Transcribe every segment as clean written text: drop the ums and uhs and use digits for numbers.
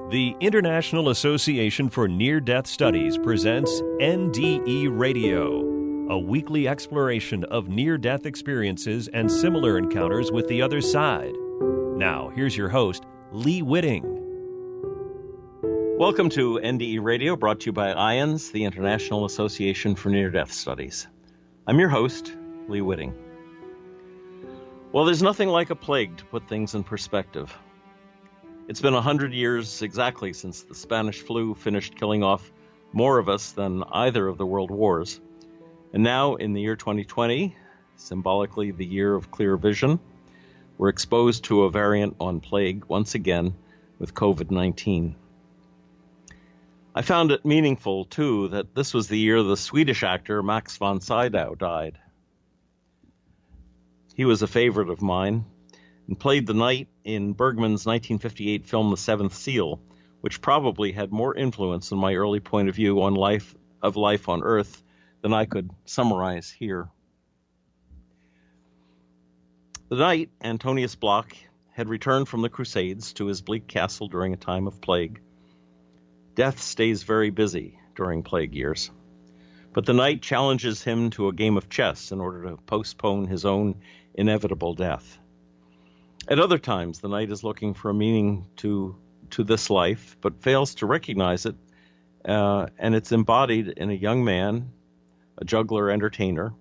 The International Association for Near-Death Studies presents NDE Radio, a weekly exploration of near-death experiences and similar encounters with the other side. Now, here's your host, Lee Witting. Welcome to NDE Radio, brought to you by IANDS, the International Association for Near-Death Studies. I'm your host, Lee Witting. Well, there's nothing like a plague to put things in perspective. It's been 100 years exactly since the Spanish flu finished killing off more of us than either of the world wars. And now, in the year 2020, symbolically the year of clear vision, we're exposed to a variant on plague once again with COVID-19. I found it meaningful, too, that this was the year the Swedish actor Max von Sydow died. He was a favorite of mine and played the knight in Bergman's 1958 film The Seventh Seal, which probably had more influence on my early point of view on life on Earth than I could summarize here. The knight, Antonius Block, had returned from the Crusades to his bleak castle during a time of plague. Death stays very busy during plague years, but the knight challenges him to a game of chess in order to postpone his own inevitable death. At other times, the knight is looking for a meaning to this life, but fails to recognize it, and it's embodied in a young man, a juggler entertainer,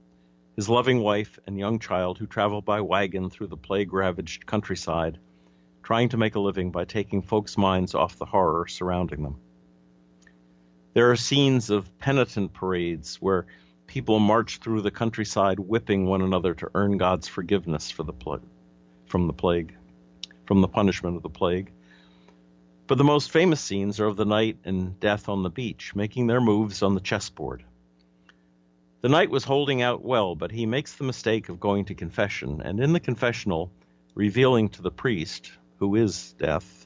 his loving wife and young child who travel by wagon through the plague-ravaged countryside, trying to make a living by taking folks' minds off the horror surrounding them. There are scenes of penitent parades where people march through the countryside whipping one another to earn God's forgiveness for from the punishment of the plague. But the most famous scenes are of the knight and death on the beach, making their moves on the chessboard. The knight was holding out well, but he makes the mistake of going to confession, and in the confessional, revealing to the priest, who is death,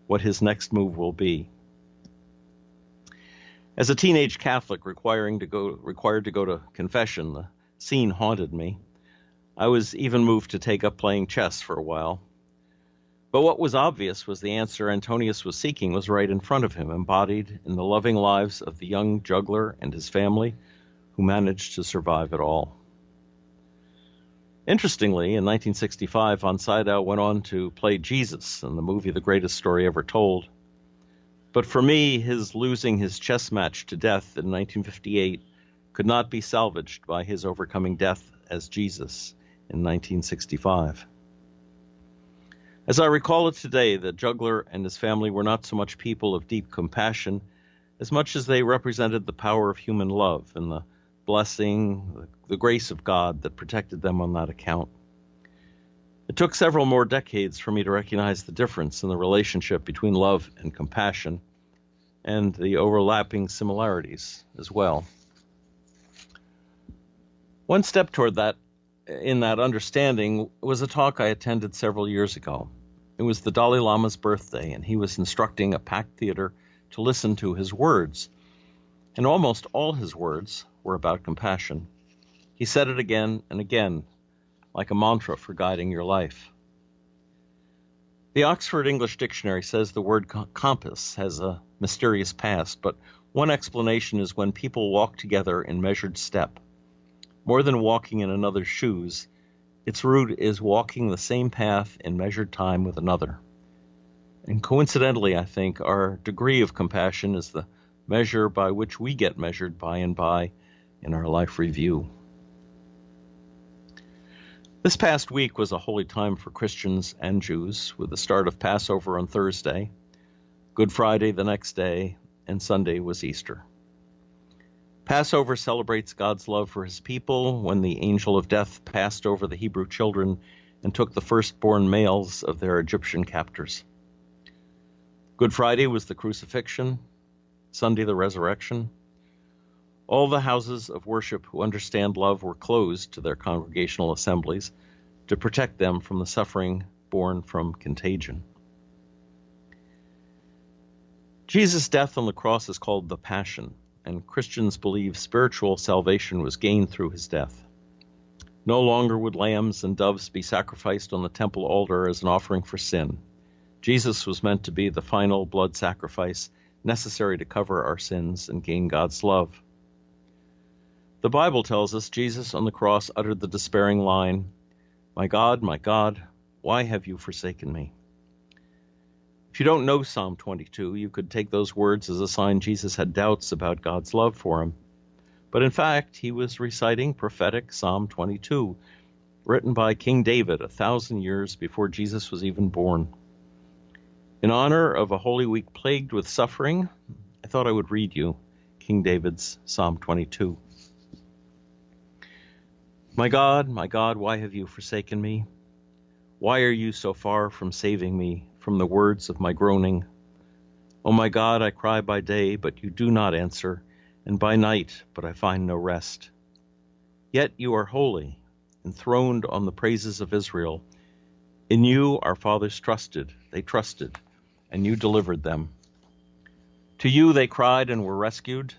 what his next move will be. As a teenage Catholic required to go to confession, the scene haunted me. I was even moved to take up playing chess for a while. But what was obvious was the answer Antonius was seeking was right in front of him, embodied in the loving lives of the young juggler and his family, who managed to survive it all. Interestingly, in 1965, von Sydow went on to play Jesus in the movie The Greatest Story Ever Told. But for me, his losing his chess match to death in 1958 could not be salvaged by his overcoming death as Jesus in 1965. As I recall it today, the juggler and his family were not so much people of deep compassion as much as they represented the power of human love and the blessing, the grace of God that protected them on that account. It took several more decades for me to recognize the difference in the relationship between love and compassion and the overlapping similarities as well. One step toward that, in that understanding, was a talk I attended several years ago. It was the Dalai Lama's birthday, and he was instructing a packed theater to listen to his words. And almost all his words were about compassion. He said it again and again, like a mantra for guiding your life. The Oxford English Dictionary says the word compass has a mysterious past, but one explanation is when people walk together in measured step. More than walking in another's shoes, its root is walking the same path in measured time with another. And coincidentally, I think, our degree of compassion is the measure by which we get measured by and by in our life review. This past week was a holy time for Christians and Jews, with the start of Passover on Thursday, Good Friday the next day, and Sunday was Easter. Passover celebrates God's love for his people when the angel of death passed over the Hebrew children and took the firstborn males of their Egyptian captors. Good Friday was the crucifixion, Sunday the resurrection. All the houses of worship who understand love were closed to their congregational assemblies to protect them from the suffering born from contagion. Jesus' death on the cross is called the Passion, and Christians believe spiritual salvation was gained through his death. No longer would lambs and doves be sacrificed on the temple altar as an offering for sin. Jesus was meant to be the final blood sacrifice necessary to cover our sins and gain God's love. The Bible tells us Jesus on the cross uttered the despairing line, my God, why have you forsaken me?" If you don't know Psalm 22, you could take those words as a sign Jesus had doubts about God's love for him. But in fact, he was reciting prophetic Psalm 22, written by King David 1,000 years before Jesus was even born. In honor of a Holy Week plagued with suffering, I thought I would read you King David's Psalm 22. My God, why have you forsaken me? Why are you so far from saving me from the words of my groaning? O my God, I cry by day, but you do not answer, and by night, but I find no rest. Yet you are holy, enthroned on the praises of Israel. In you our fathers trusted, and you delivered them. To you they cried and were rescued.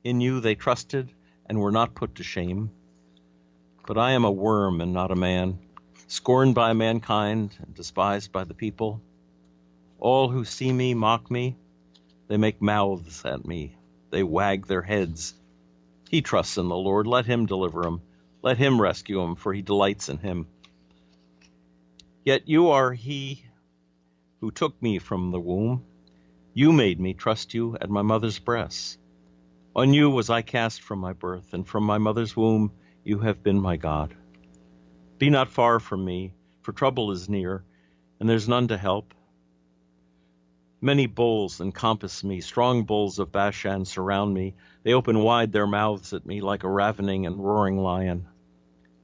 In you they trusted and were not put to shame. But I am a worm and not a man, scorned by mankind and despised by the people. All who see me mock me. They make mouths at me. They wag their heads. He trusts in the Lord. Let him deliver him. Let him rescue him, for he delights in him. Yet you are he who took me from the womb. You made me trust you at my mother's breasts. On you was I cast from my birth, and from my mother's womb you have been my God. Be not far from me, for trouble is near, and there's none to help. Many bulls encompass me, strong bulls of Bashan surround me. They open wide their mouths at me like a ravening and roaring lion.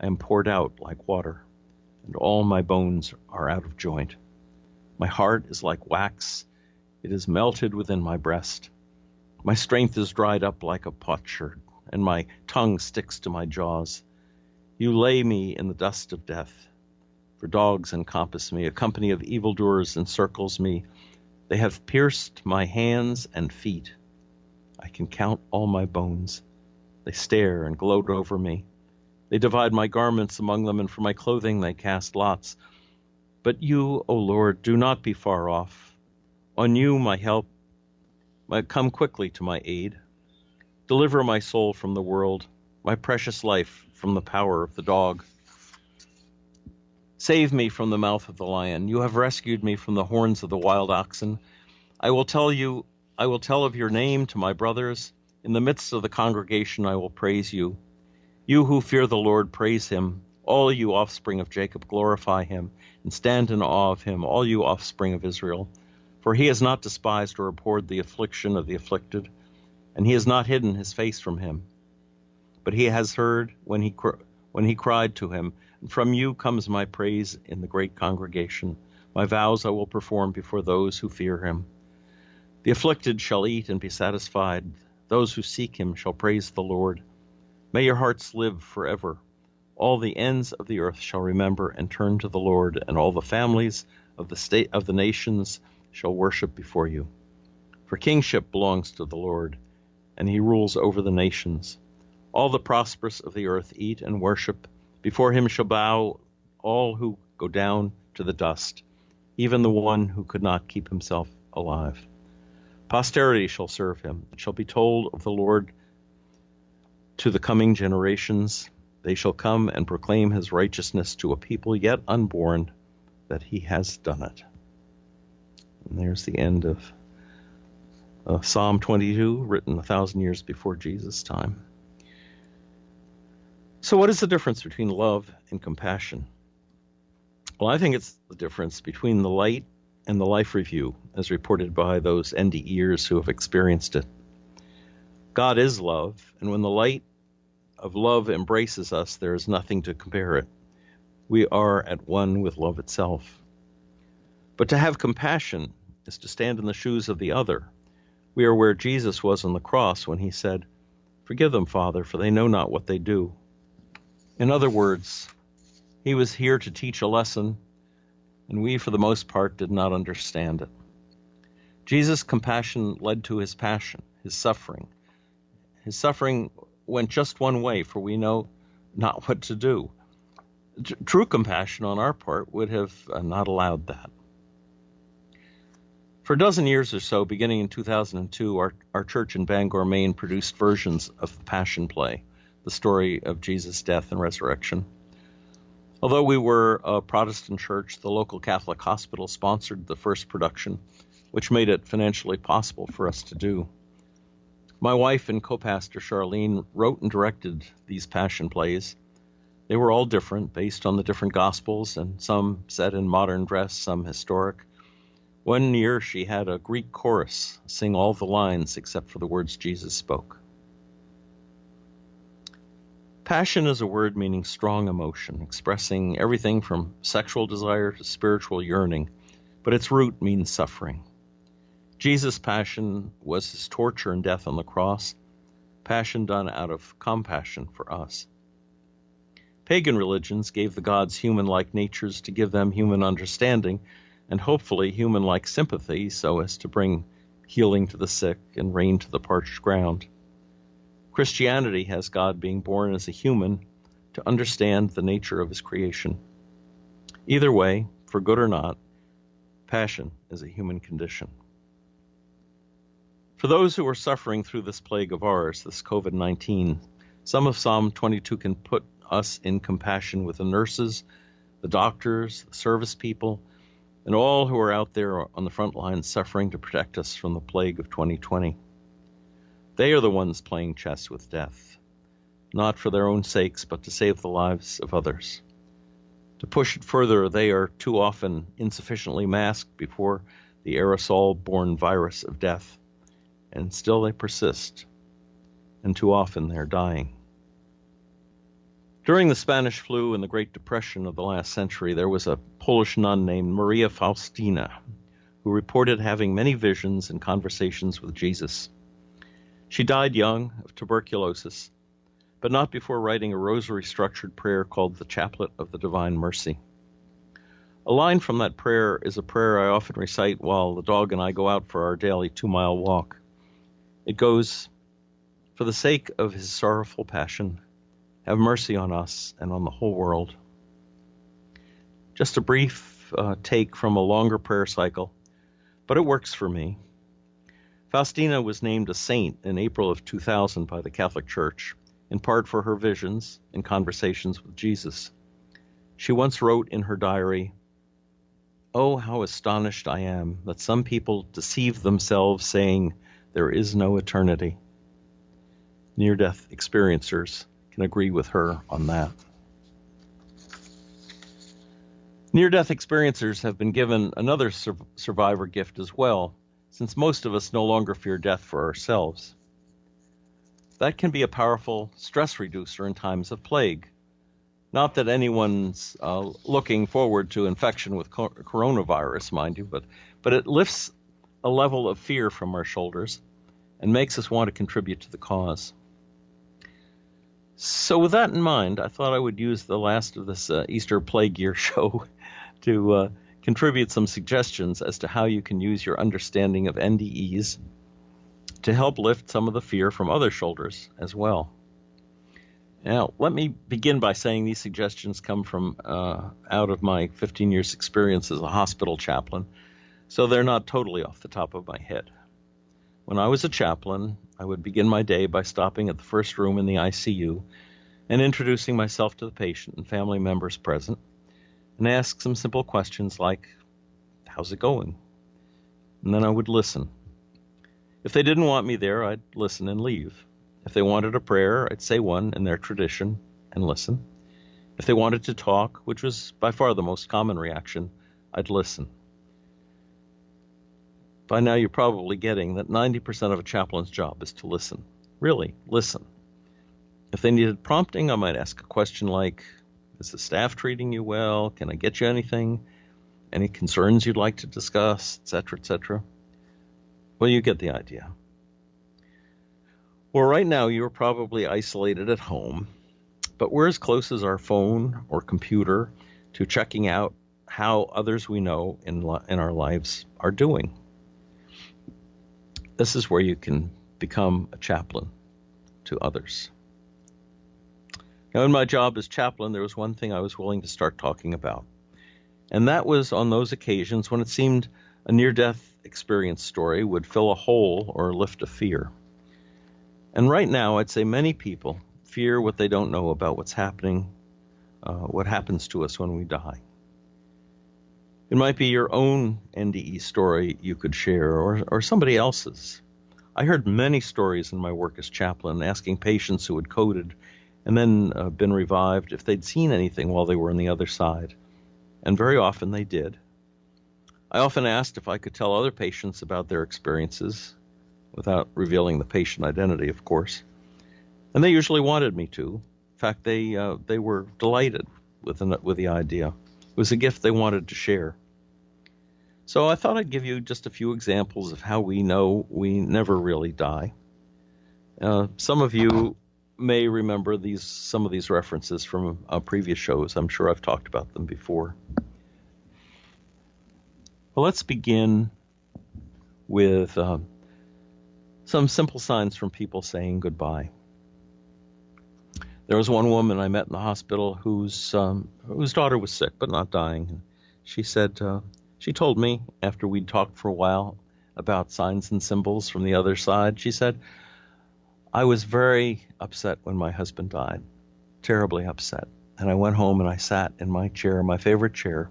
I am poured out like water, and all my bones are out of joint. My heart is like wax. It is melted within my breast. My strength is dried up like a potsherd, and my tongue sticks to my jaws. You lay me in the dust of death, for dogs encompass me. A company of evildoers encircles me. They have pierced my hands and feet. I can count all my bones. They stare and gloat over me. They divide my garments among them, and for my clothing they cast lots. But you, O Lord, do not be far off. On you my help might come quickly to my aid. Deliver my soul from the world, my precious life from the power of the dog. Save me from the mouth of the lion. You have rescued me from the horns of the wild oxen. I will tell of your name to my brothers. In the midst of the congregation I will praise you. You who fear the Lord, praise him. All you offspring of Jacob, glorify him, and stand in awe of him, all you offspring of Israel. For he has not despised or abhorred the affliction of the afflicted, and he has not hidden his face from him. But he has heard when he cried to him, and from you comes my praise in the great congregation. My vows I will perform before those who fear him. The afflicted shall eat and be satisfied. Those who seek him shall praise the Lord. May your hearts live forever. All the ends of the earth shall remember and turn to the Lord, and all the families of the nations shall worship before you. For kingship belongs to the Lord, and he rules over the nations. All the prosperous of the earth eat and worship. Before him shall bow all who go down to the dust, even the one who could not keep himself alive. Posterity shall serve him. It shall be told of the Lord to the coming generations. They shall come and proclaim his righteousness to a people yet unborn, that he has done it. And there's the end of Psalm 22, written 1,000 years before Jesus' time. So what is the difference between love and compassion? Well, I think it's the difference between the light and the life review, as reported by those NDEs who have experienced it. God is love, and when the light of love embraces us, there is nothing to compare it. We are at one with love itself. But to have compassion is to stand in the shoes of the other. We are where Jesus was on the cross when he said, "Forgive them, Father, for they know not what they do." In other words, he was here to teach a lesson, and we, for the most part, did not understand it. Jesus' compassion led to his passion, his suffering. His suffering went just one way, for we know not what to do. True compassion on our part would have not allowed that. For a dozen years or so, beginning in 2002, our church in Bangor, Maine, produced versions of the Passion Play, the story of Jesus' death and resurrection. Although we were a Protestant church, the local Catholic hospital sponsored the first production, which made it financially possible for us to do. My wife and co-pastor Charlene wrote and directed these Passion Plays. They were all different, based on the different Gospels, and some set in modern dress, some historic. One year she had a Greek chorus sing all the lines except for the words Jesus spoke. Passion is a word meaning strong emotion, expressing everything from sexual desire to spiritual yearning, but its root means suffering. Jesus' passion was his torture and death on the cross, passion done out of compassion for us. Pagan religions gave the gods human-like natures to give them human understanding and hopefully human-like sympathy so as to bring healing to the sick and rain to the parched ground. Christianity has God being born as a human to understand the nature of his creation. Either way, for good or not, passion is a human condition. For those who are suffering through this plague of ours, this COVID-19, some of Psalm 22 can put us in compassion with the nurses, the doctors, the service people, and all who are out there on the front lines suffering to protect us from the plague of 2020. They are the ones playing chess with death, not for their own sakes, but to save the lives of others. To push it further, they are too often insufficiently masked before the aerosol-borne virus of death, and still they persist, and too often they're dying. During the Spanish flu and the Great Depression of the last century, there was a Polish nun named Maria Faustina who reported having many visions and conversations with Jesus. She died young of tuberculosis, but not before writing a rosary-structured prayer called the Chaplet of the Divine Mercy. A line from that prayer is a prayer I often recite while the dog and I go out for our daily 2-mile walk. It goes, "For the sake of his sorrowful passion, have mercy on us and on the whole world." Just a brief take from a longer prayer cycle, but it works for me. Faustina was named a saint in April of 2000 by the Catholic Church, in part for her visions and conversations with Jesus. She once wrote in her diary, "Oh, how astonished I am that some people deceive themselves saying there is no eternity." Near-death experiencers can agree with her on that. Near-death experiencers have been given another survivor gift as well, since most of us no longer fear death for ourselves. That can be a powerful stress reducer in times of plague. Not that anyone's looking forward to infection with coronavirus, mind you, but it lifts a level of fear from our shoulders and makes us want to contribute to the cause. So with that in mind, I thought I would use the last of this Easter Plague Year show to contribute some suggestions as to how you can use your understanding of NDEs to help lift some of the fear from other shoulders as well. Now, let me begin by saying these suggestions come from out of my 15 years experience as a hospital chaplain, so they're not totally off the top of my head. When I was a chaplain, I would begin my day by stopping at the first room in the ICU and introducing myself to the patient and family members present, and ask some simple questions like, "How's it going?" And then I would listen. If they didn't want me there, I'd listen and leave. If they wanted a prayer, I'd say one in their tradition and listen. If they wanted to talk, which was by far the most common reaction, I'd listen. By now you're probably getting that 90% of a chaplain's job is to listen. Really, listen. If they needed prompting, I might ask a question like, "Is the staff treating you well? Can I get you anything? Any concerns you'd like to discuss?" etc., etc. Well, you get the idea. Well, right now you're probably isolated at home, but we're as close as our phone or computer to checking out how others we know in our lives are doing. This is where you can become a chaplain to others. Now, in my job as chaplain, there was one thing I was willing to start talking about, and that was on those occasions when it seemed A near-death experience story would fill a hole or lift a fear. And right now, I'd say many people fear what they don't know about what's happening, what happens to us when we die. It might be your own NDE story you could share, or somebody else's. I heard many stories in my work as chaplain asking patients who had coded and then been revived if they'd seen anything while they were on the other side. And very often they did. I often asked if I could tell other patients about their experiences, without revealing the patient identity, of course. And they usually wanted me to. In fact, they were delighted with the idea. It was a gift they wanted to share. So I thought I'd give you just a few examples of how we know we never really die. Some of you may remember some of these references from previous shows. I'm sure I've talked about them before. Well, let's begin with some simple signs from people saying goodbye. There was one woman I met in the hospital whose daughter was sick but not dying. She said, she told me after we'd talked for a while about signs and symbols from the other side, she said, I was very upset when my husband died, terribly upset. And I went home and I sat in my chair, my favorite chair,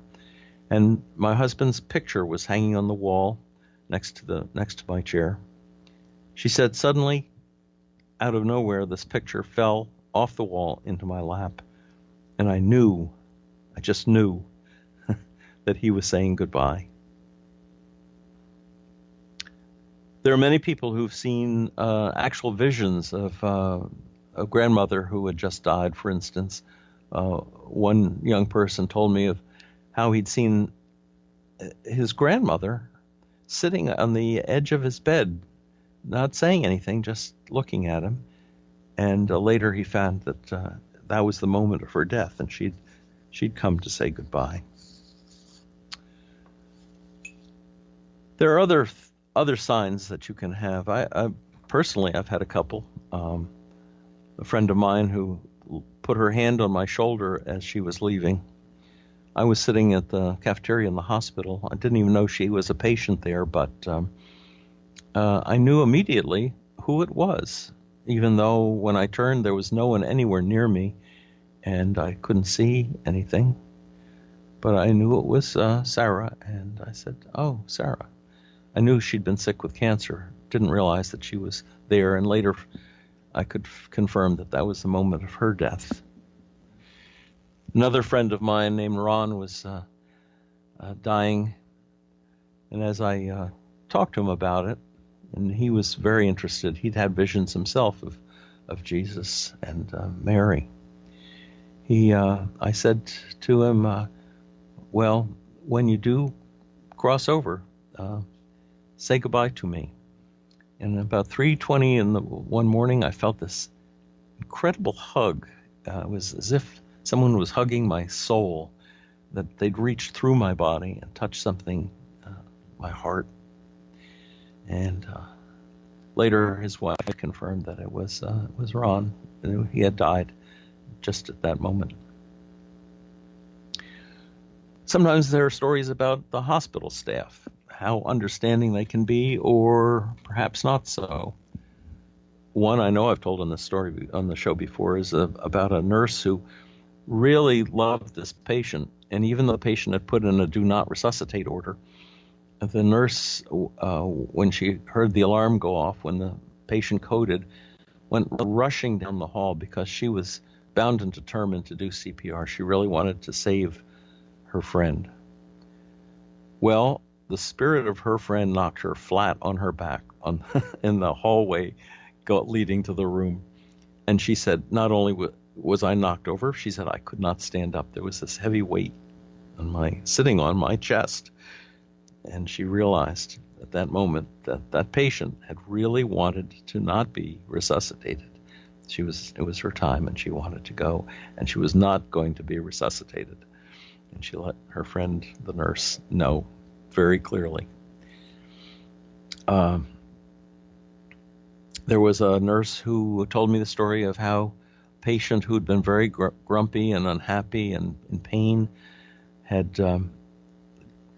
and my husband's picture was hanging on the wall next to my chair. She said, suddenly, out of nowhere, this picture fell off the wall into my lap. And I just knew that he was saying goodbye. There are many people who've seen actual visions of a grandmother who had just died, for instance. One young person told me of how he'd seen his grandmother sitting on the edge of his bed, not saying anything, just looking at him. And later he found that that was the moment of her death, and she'd come to say goodbye. There are other signs that you can have. I personally, I've had a couple. A friend of mine who put her hand on my shoulder as she was leaving. I was sitting at the cafeteria in the hospital. I didn't even know she was a patient there, but I knew immediately who it was, even though when I turned there was no one anywhere near me and I couldn't see anything. But I knew it was Sarah, and I said, "Oh, Sarah." I knew she'd been sick with cancer. Didn't realize that she was there, and later I could confirm that that was the moment of her death. Another friend of mine named Ron was dying, and as I talked to him about it, and he was very interested. He'd had visions himself of Jesus and Mary. I said to him, well, when you do cross over, say goodbye to me. And about 3:20 one morning, I felt this incredible hug. It was as if someone was hugging my soul, that they'd reached through my body and touched something, my heart. And later, his wife confirmed that it was Ron. He had died just at that moment. Sometimes there are stories about the hospital staff, how understanding they can be, or perhaps not so. One I know I've told on the show before is about a nurse who really loved this patient, and even though the patient had put in a do not resuscitate order, the nurse, when she heard the alarm go off when the patient coded, went rushing down the hall because she was bound and determined to do CPR. She really wanted to save her friend. Well, the spirit of her friend knocked her flat on her back in the hallway leading to the room. And she said, not only was I knocked over, she said I could not stand up. There was this heavy weight sitting on my chest. And she realized at that moment that that patient had really wanted to not be resuscitated. It was her time, and she wanted to go, and she was not going to be resuscitated. And she let her friend, the nurse, know very clearly. There was a nurse who told me the story of how a patient who'd been very grumpy and unhappy and in pain had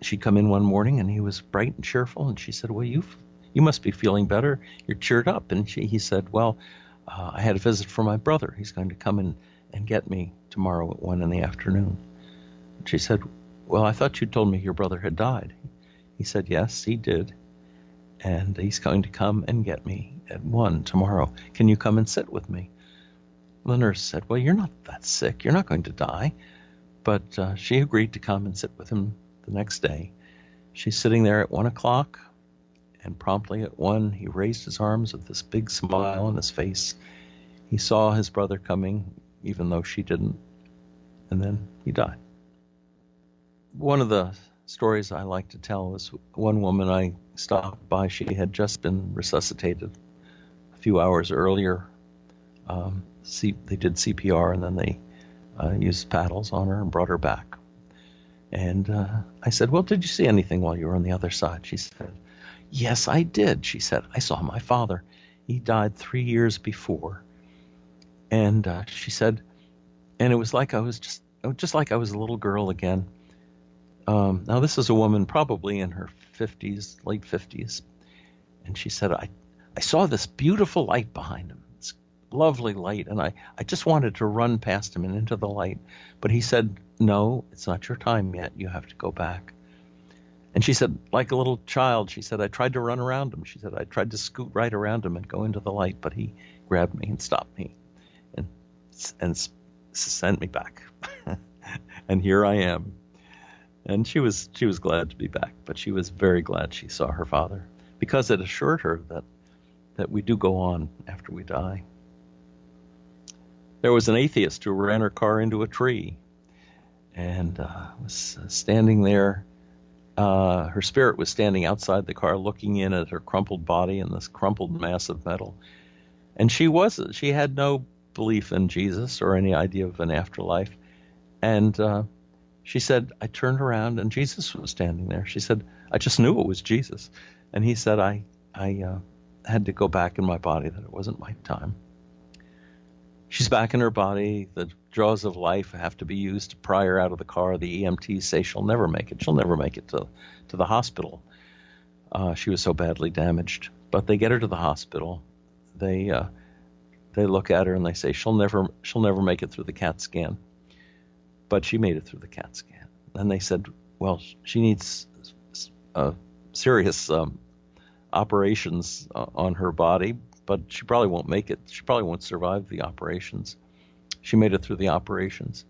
she'd come in one morning and he was bright and cheerful, and she said, well, you must be feeling better. You're cheered up. And he said, well, I had a visit from my brother. He's going to come in and get me tomorrow at 1 p.m. She said, well, I thought you told me your brother had died. He said, yes, he did. And he's going to come and get me at 1 tomorrow. Can you come and sit with me? The nurse said, well, you're not that sick. You're not going to die. But she agreed to come and sit with him the next day. She's sitting there at 1 o'clock, and promptly at 1, he raised his arms with this big smile on his face. He saw his brother coming, even though she didn't, and then he died. One of the stories I like to tell is one woman I stopped by. She had just been resuscitated a few hours earlier. They did CPR, and then they used paddles on her and brought her back. And I said, well, did you see anything while you were on the other side? She said, yes, I did. She said, I saw my father. He died 3 years before. And she said, and it was like I was just like I was a little girl again. Now, this is a woman probably in her 50s, late 50s. And she said, I saw this beautiful light behind him, this lovely light. And I just wanted to run past him and into the light. But he said, no, it's not your time yet. You have to go back. And she said, like a little child, she said, I tried to run around him. She said, I tried to scoot right around him and go into the light, but he grabbed me and stopped me and sent me back. And here I am. And she was glad to be back, but she was very glad she saw her father, because it assured her that we do go on after we die. There was an atheist who ran her car into a tree and was standing there. Her spirit was standing outside the car looking in at her crumpled body and this crumpled mass of metal. And she had no belief in Jesus or any idea of an afterlife. And she said, I turned around and Jesus was standing there. She said, I just knew it was Jesus. And he said, I had to go back in my body, that it wasn't my time. She's back in her body. The jaws of life have to be used to pry her out of the car. The EMTs say she'll never make it. She'll never make it to the hospital. She was so badly damaged. But they get her to the hospital. They look at her and they say she'll never make it through the CAT scan. But she made it through the CAT scan. And they said, well, she needs serious operations on her body, but she probably won't make it. She probably won't survive the operations. She made it through the operations.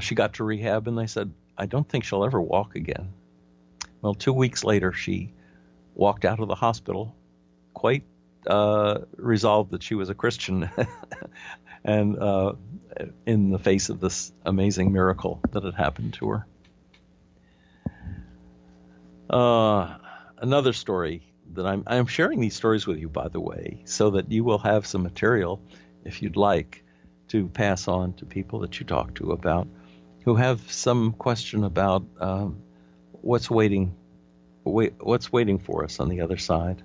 She got to rehab, and they said, I don't think she'll ever walk again. Well, 2 weeks later, she walked out of the hospital, quite resolved that she was a Christian, and in the face of this amazing miracle that had happened to her. Another story that I'm sharing these stories with you, by the way, so that you will have some material, if you'd like, to pass on to people that you talk to about, who have some question about what's waiting for us on the other side.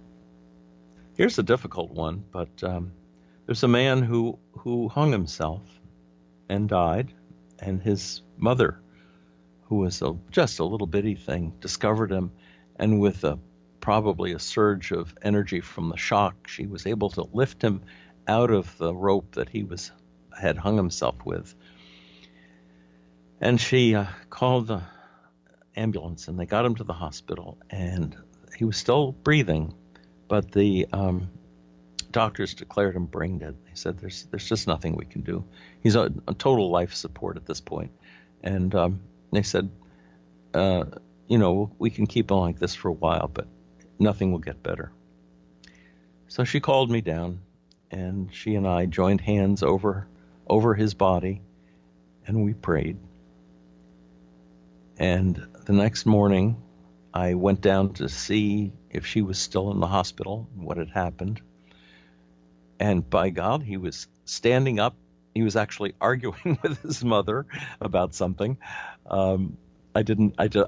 Here's a difficult one, but there's a man who hung himself and died, and his mother, who was just a little bitty thing, discovered him, and with probably a surge of energy from the shock, she was able to lift him out of the rope that he had hung himself with. And she called the ambulance, and they got him to the hospital, and he was still breathing, but the doctors declared him brain dead. They said, there's just nothing we can do. He's on total life support at this point. And they said, we can keep on like this for a while, but nothing will get better. So she called me down, and she and I joined hands over his body, and we prayed. And the next morning, I went down to see if she was still in the hospital, what had happened. And by God, he was standing up. He was actually arguing with his mother about something. I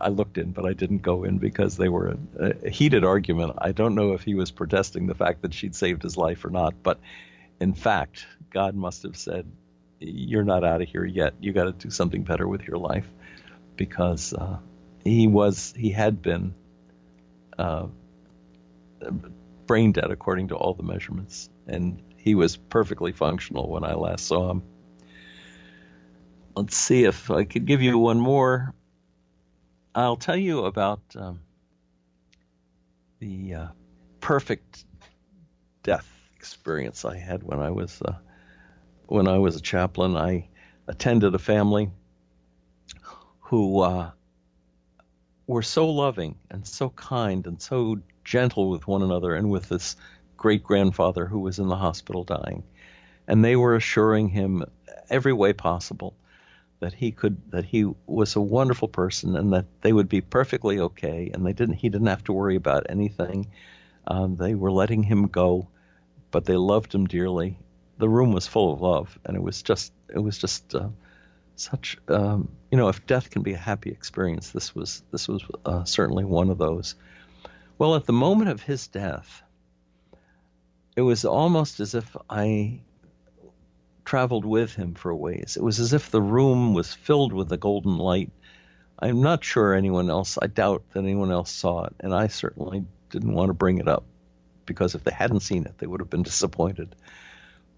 looked in, but I didn't go in because they were a heated argument. I don't know if he was protesting the fact that she'd saved his life or not. But in fact, God must have said, you're not out of here yet. You got to do something better with your life, because he had been brain dead according to all the measurements, and he was perfectly functional when I last saw him. Let's see if I could give you one more. I'll tell you about the perfect death experience I had when I was a chaplain. I attended a family who were so loving and so kind and so gentle with one another and with this great-grandfather who was in the hospital dying. And they were assuring him every way possible that he was a wonderful person and that they would be perfectly okay, and he didn't have to worry about anything. They were letting him go, but they loved him dearly. The room was full of love, and it was just such, if death can be a happy experience, this was certainly one of those. Well, at the moment of his death, it was almost as if I traveled with him for a ways. It was as if the room was filled with the golden light. I'm not sure I doubt that anyone else saw it, and I certainly didn't want to bring it up, because if they hadn't seen it, they would have been disappointed.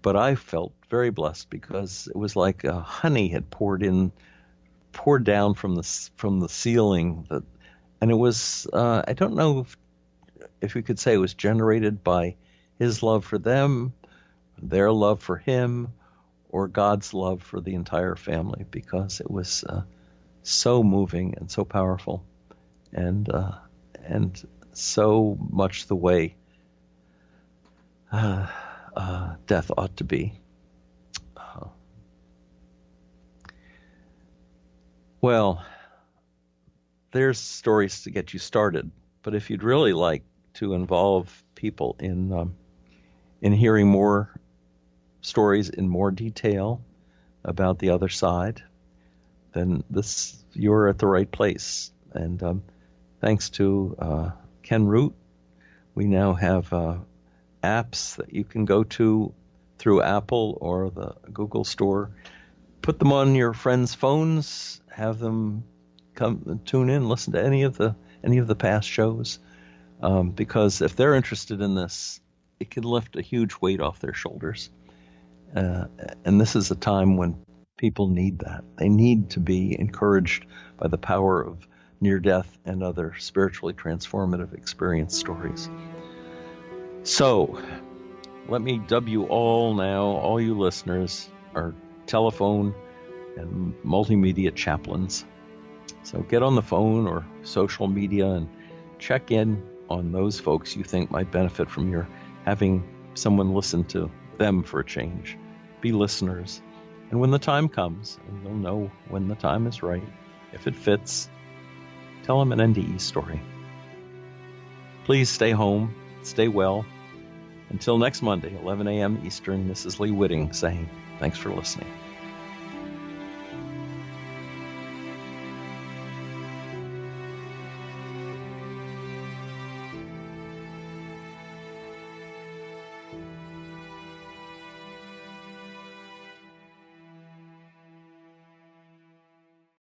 But I felt very blessed, because it was like honey had poured down from the ceiling, and it was I don't know if you could say it was generated by his love for them, their love for him, or God's love for the entire family, because it was so moving and so powerful, and so much the way death ought to be. Well, there's stories to get you started, but if you'd really like to involve people in hearing more stories in more detail about the other side, then you're at the right place. And thanks to Ken Root, we now have apps that you can go to through Apple or the Google Store. Put them on your friends' phones, have them come tune in, listen to any of the past shows, because if they're interested in this, it can lift a huge weight off their shoulders. And this is a time when people need that. They need to be encouraged by the power of near death and other spiritually transformative experience stories. So, let me dub you all now, all you listeners, are telephone and multimedia chaplains. So get on the phone or social media and check in on those folks you think might benefit from your having someone listen to them for a change. Be listeners. And when the time comes, and you'll know when the time is right, if it fits, tell them an NDE story. Please stay home, stay well. Until next Monday, 11 a.m. Eastern, this is Lee Witting saying thanks for listening.